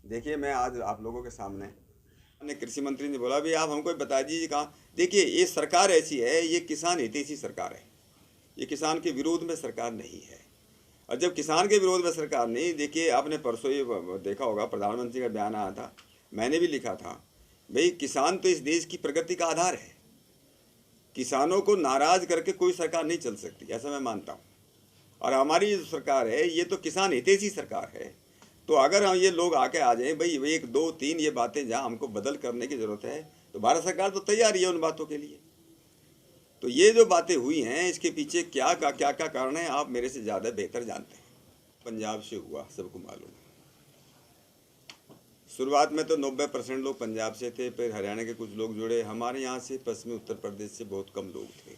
देखिए, मैं आज आप लोगों के सामने ने कृषि मंत्री ने बोला, भी आप हमको बता दीजिए कहाँ। देखिए, ये सरकार ऐसी है, ये किसान हितैषी सरकार है, ये किसान के विरोध में सरकार नहीं है। और जब किसान के विरोध में सरकार नहीं, देखिए आपने परसों ये देखा होगा, प्रधानमंत्री का बयान आया था, मैंने भी लिखा था, भाई किसान तो इस देश की प्रगति का आधार है। किसानों को नाराज करके कोई सरकार नहीं चल सकती, ऐसा मैं मानता हूँ। और हमारी जो सरकार है, ये तो किसान हितैषी सरकार है। तो अगर हम ये लोग आके आ जाएं, भाई एक दो तीन ये बातें जहाँ हमको बदल करने की जरूरत है, तो भारत सरकार तो तैयार ही है उन बातों के लिए। तो ये जो बातें हुई हैं, इसके पीछे क्या क्या कारण है, आप मेरे से ज़्यादा बेहतर जानते हैं। पंजाब से हुआ, सबको मालूम है। शुरुआत में तो 90% लोग पंजाब से थे, फिर हरियाणा के कुछ लोग जुड़े, हमारे यहाँ से पश्चिमी उत्तर प्रदेश से बहुत कम लोग थे।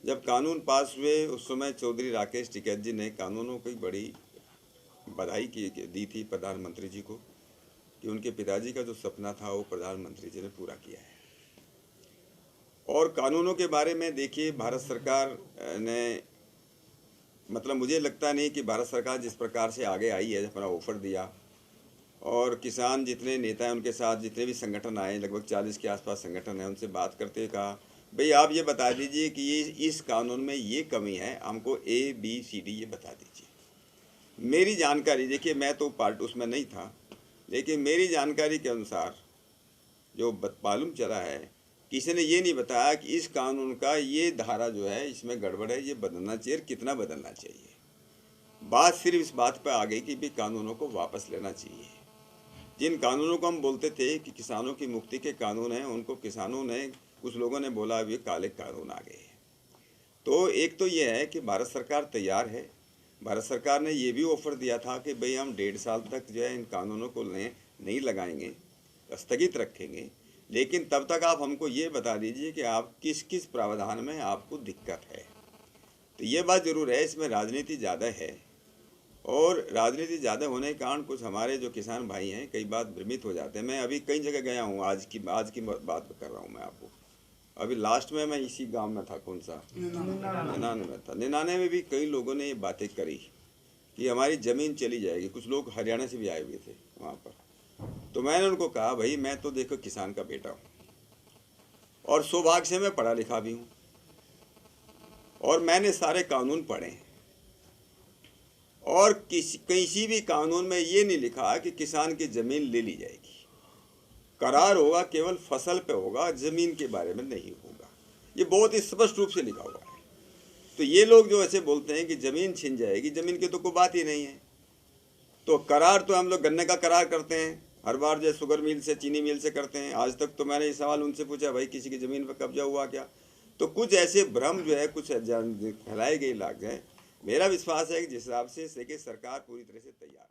जब कानून पास हुए, उस समय चौधरी राकेश टिकैत जी ने कानूनों की बड़ी बधाई दी थी प्रधानमंत्री जी को, कि उनके पिताजी का जो सपना था वो प्रधानमंत्री जी ने पूरा किया है। और कानूनों के बारे में देखिए, भारत सरकार ने, मतलब मुझे लगता नहीं कि भारत सरकार जिस प्रकार से आगे आई है, अपना ऑफर दिया, और किसान जितने नेता हैं उनके साथ जितने भी संगठन आए, लगभग 40 के आसपास संगठन हैं, उनसे बात करते कहा, भाई आप ये बता दीजिए कि ये इस कानून में ये कमी है, हमको ABCD ये बता दीजिए। मेरी जानकारी, देखिए मैं तो पार्ट उसमें नहीं था, लेकिन मेरी जानकारी के अनुसार जो मालूम चला है, किसी ने ये नहीं बताया कि इस कानून का ये धारा जो है इसमें गड़बड़ है, ये बदलना चाहिए, कितना बदलना चाहिए। बात सिर्फ इस बात पर आ गई कि भी कानूनों को वापस लेना चाहिए। जिन कानूनों को हम बोलते थे कि किसानों की मुक्ति के कानून हैं, उनको किसानों ने, कुछ लोगों ने बोला अभी काले कानून आ गए। तो एक तो ये है कि भारत सरकार तैयार है। भारत सरकार ने ये भी ऑफर दिया था कि भाई हम 1.5 साल तक जो है इन कानूनों को नहीं लगाएंगे, स्थगित रखेंगे, लेकिन तब तक आप हमको ये बता दीजिए कि आप किस किस प्रावधान में आपको दिक्कत है। तो ये बात ज़रूर है, इसमें राजनीति ज़्यादा है, और राजनीति ज़्यादा होने के कारण कुछ हमारे जो किसान भाई हैं कई बार भ्रमित हो जाते हैं। मैं अभी कई जगह गया हूँ, आज की बात कर रहा हूँ मैं आपको। अभी लास्ट में मैं इसी गांव में था, कौन सा, निनाने में था। निनाने में भी कई लोगों ने ये बातें करी कि हमारी ज़मीन चली जाएगी। कुछ लोग हरियाणा से भी आए हुए थे वहाँ पर। तो मैंने उनको कहा, भाई मैं तो देखो किसान का बेटा हूँ, और सौभाग्य से मैं पढ़ा लिखा भी हूँ, और मैंने सारे कानून पढ़े हैं, और किसी भी कानून में ये नहीं लिखा कि किसान की ज़मीन ले ली जाएगी। करार होगा केवल फसल पे होगा, ज़मीन के बारे में नहीं होगा। ये बहुत ही स्पष्ट रूप से लिखा हुआ है। तो ये लोग जो ऐसे बोलते हैं कि ज़मीन छिन जाएगी, ज़मीन की तो कोई बात ही नहीं है। तो करार तो हम लोग गन्ने का करार करते हैं हर बार, जो शुगर मिल से, चीनी मिल से करते हैं। आज तक तो मैंने ये सवाल उनसे पूछा, भाई किसी की ज़मीन पर कब्जा हुआ क्या? तो कुछ ऐसे भ्रम जो है कुछ फैलाए गए लाग गए। मेरा विश्वास है कि जिस हिसाब से देखिए सरकार पूरी तरह से तैयार है।